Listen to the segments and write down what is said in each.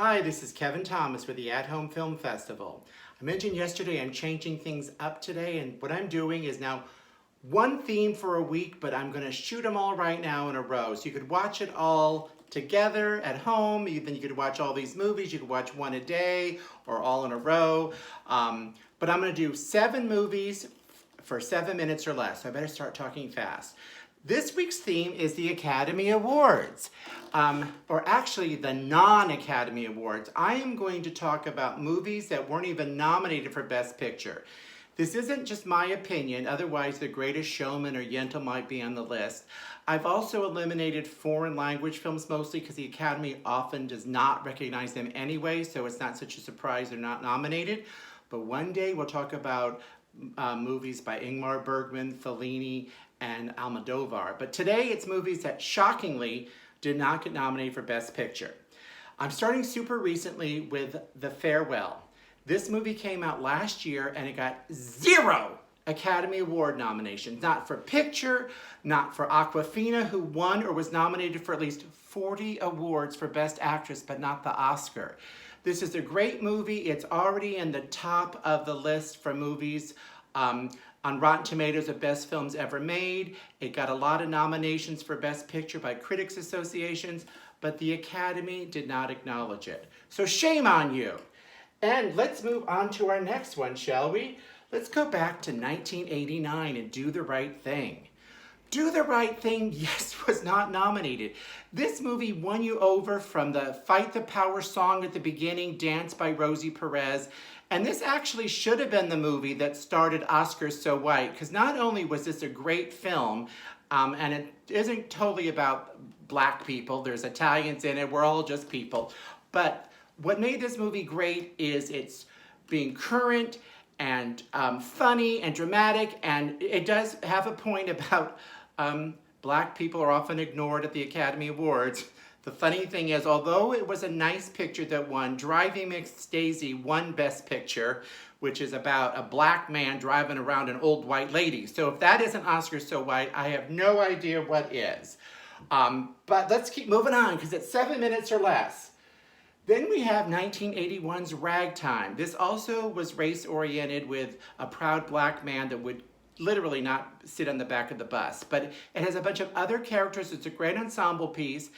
Hi, this is Kevin Thomas with the At Home Film Festival. I mentioned yesterday I'm changing things up today, and what I'm doing is now one theme for a week, but I'm going to shoot them all right now in a row. So you could watch it all together at home. Then you could watch all these movies. You could watch one a day or all in a row. But I'm going to do 7 movies for 7 minutes or less. So I better start talking fast. This week's theme is the Academy Awards, or actually the non-Academy Awards. I am going to talk about movies that weren't even nominated for Best Picture. This isn't just my opinion, otherwise The Greatest Showman or Yentl might be on the list. I've also eliminated foreign language films mostly because the Academy often does not recognize them anyway, so it's not such a surprise they're not nominated. But one day we'll talk about movies by Ingmar Bergman, Fellini, and Almodovar. But today it's movies that shockingly did not get nominated for Best Picture. I'm starting super recently with The Farewell. This movie came out last year and it got 0 Academy Award nominations. Not for picture, not for Awkwafina, who won or was nominated for at least 40 awards for Best Actress, but not the Oscar. This is a great movie. It's already in the top of the list for movies on Rotten Tomatoes of Best Films Ever Made. It got a lot of nominations for Best Picture by critics associations, but the Academy did not acknowledge it. So shame on you. And let's move on to our next one, shall we? Let's go back to 1989 and Do the Right Thing. Do the Right Thing, yes, was not nominated. This movie won you over from the Fight the Power song at the beginning, danced by Rosie Perez. And this actually should have been the movie that started Oscars So White, because not only was this a great film, and it isn't totally about black people, there's Italians in it, we're all just people, but what made this movie great is it's being current and funny and dramatic, and it does have a point about black people are often ignored at the Academy Awards. The funny thing is, although it was a nice picture that won, Driving Miss Daisy won Best Picture, which is about a black man driving around an old white lady. So if that isn't Oscar So White, I have no idea what is. But let's keep moving on, because it's 7 minutes or less. Then we have 1981's Ragtime. This also was race-oriented with a proud black man that would literally not sit on the back of the bus. But it has a bunch of other characters. It's a great ensemble piece.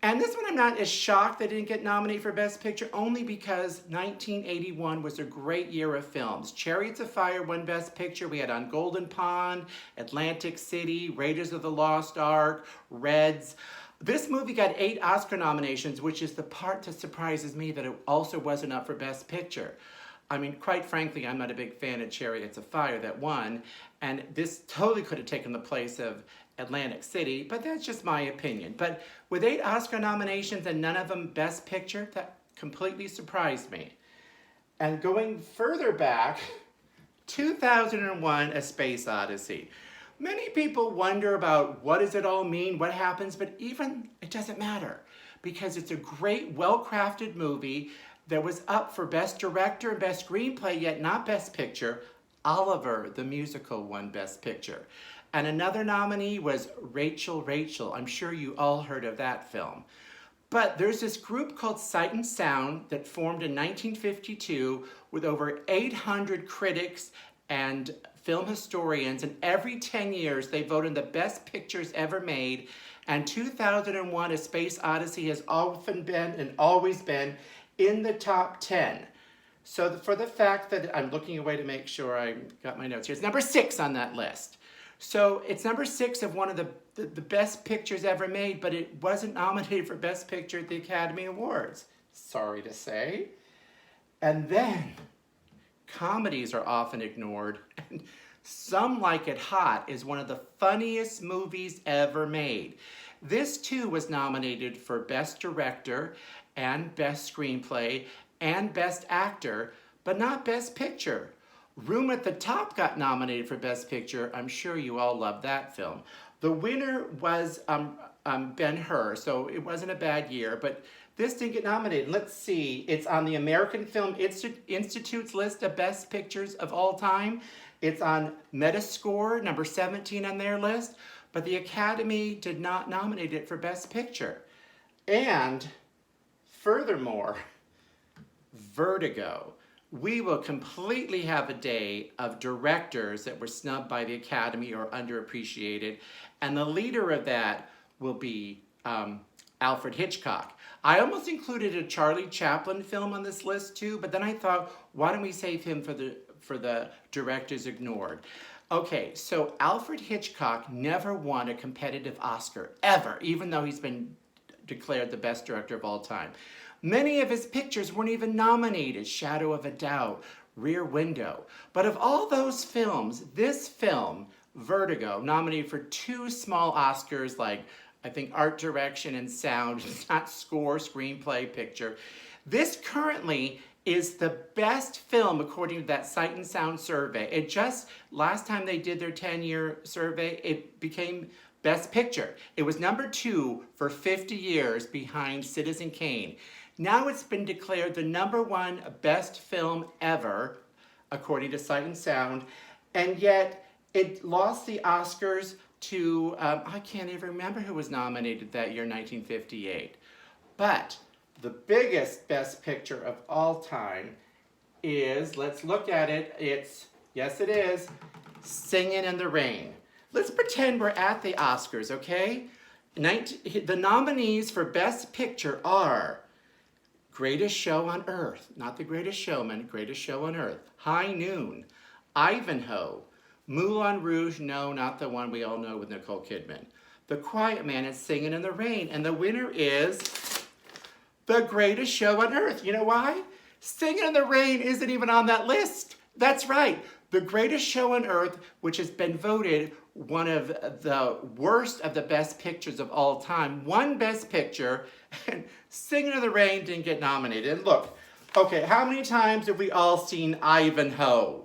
And this one I'm not as shocked that it didn't get nominated for Best Picture, only because 1981 was a great year of films. Chariots of Fire won Best Picture. We had On Golden Pond, Atlantic City, Raiders of the Lost Ark, Reds. This movie got 8 Oscar nominations, which is the part that surprises me that it also wasn't up for Best Picture. I mean, quite frankly, I'm not a big fan of Chariots of Fire that won, and this totally could have taken the place of Atlantic City, but that's just my opinion. But with 8 Oscar nominations and none of them Best Picture, that completely surprised me. And going further back, 2001, A Space Odyssey. Many people wonder about what does it all mean, what happens, but even it doesn't matter because it's a great, well-crafted movie that was up for Best Director and Best Screenplay, yet not Best Picture. Oliver, the musical, won Best Picture. And another nominee was Rachel, Rachel. I'm sure you all heard of that film. But there's this group called Sight and Sound that formed in 1952 with over 800 critics and film historians, and every 10 years they vote in the best pictures ever made, and 2001 A Space Odyssey has often been and always been in the top 10. So for the fact that I'm looking away to make sure I got my notes here, it's number 6 on that list. So it's number 6 of one of the best pictures ever made, but it wasn't nominated for Best Picture at the Academy Awards. Sorry to say. And then comedies are often ignored. And Some Like It Hot is one of the funniest movies ever made. This too was nominated for Best Director and Best Screenplay and Best Actor, but not Best Picture. Room at the Top got nominated for Best Picture. I'm sure you all love that film. The winner was Ben-Hur, so it wasn't a bad year, but this didn't get nominated. Let's see, it's on the American Film Institute's list of best pictures of all time. It's on Metascore, number 17 on their list, but the Academy did not nominate it for Best Picture. And furthermore, Vertigo. We will completely have a day of directors that were snubbed by the Academy or underappreciated, and the leader of that will be Alfred Hitchcock. I almost included a Charlie Chaplin film on this list too, but then I thought, why don't we save him for the directors ignored? Okay, so Alfred Hitchcock never won a competitive Oscar, ever, even though he's been declared the best director of all time. Many of his pictures weren't even nominated: Shadow of a Doubt, Rear Window. But of all those films, this film, Vertigo, nominated for 2 small Oscars, like I think art direction and sound, not score, screenplay, picture. This currently is the best film according to that Sight and Sound survey. It just, last time they did their 10-year survey, it became Best Picture. It was number 2 for 50 years behind Citizen Kane. Now it's been declared the number 1 best film ever, according to Sight and Sound, and yet it lost the Oscars to, I can't even remember who was nominated that year, 1958. But the biggest Best Picture of all time is, let's look at it, yes it is, Singin' in the Rain. Let's pretend we're at the Oscars, okay? The nominees for Best Picture are Greatest Show on Earth, not The Greatest Showman, Greatest Show on Earth, High Noon, Ivanhoe, Moulin Rouge, no, not the one we all know with Nicole Kidman, The Quiet Man, and Singin' in the Rain, and the winner is The Greatest Show on Earth. You know why? Singin' in the Rain isn't even on that list. That's right. The Greatest Show on Earth, which has been voted one of the worst of the best pictures of all time, won Best Picture, and Singin' in the Rain didn't get nominated. And look, okay, how many times have we all seen Ivanhoe?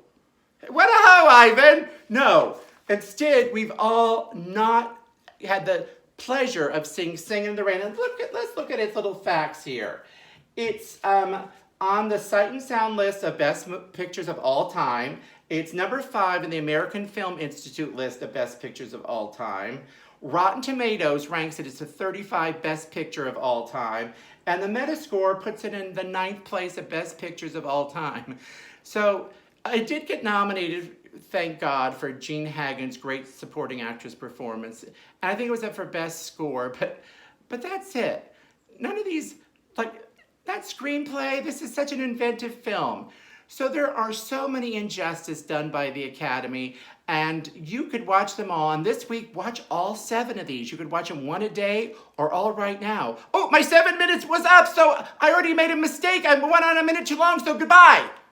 What a hoe, Ivan! No. Instead, we've all not had the pleasure of seeing Singin' in the Rain. And let's look at its little facts here. It's on the Sight and Sound list of best pictures of all time. It's number 5 in the American Film Institute list of best pictures of all time. Rotten Tomatoes ranks it as the 35 best picture of all time. And the Metascore puts it in the 9th place of best pictures of all time. So it did get nominated, thank God, for Jean Hagen's great supporting actress performance. And I think it was up for best score, but that's it. None of these, like, that screenplay, this is such an inventive film. So there are so many injustices done by the Academy, and you could watch them all. And this week, watch all 7 of these. You could watch them 1 a day or all right now. Oh, my 7 minutes was up, so I already made a mistake. I went on a minute too long, so goodbye.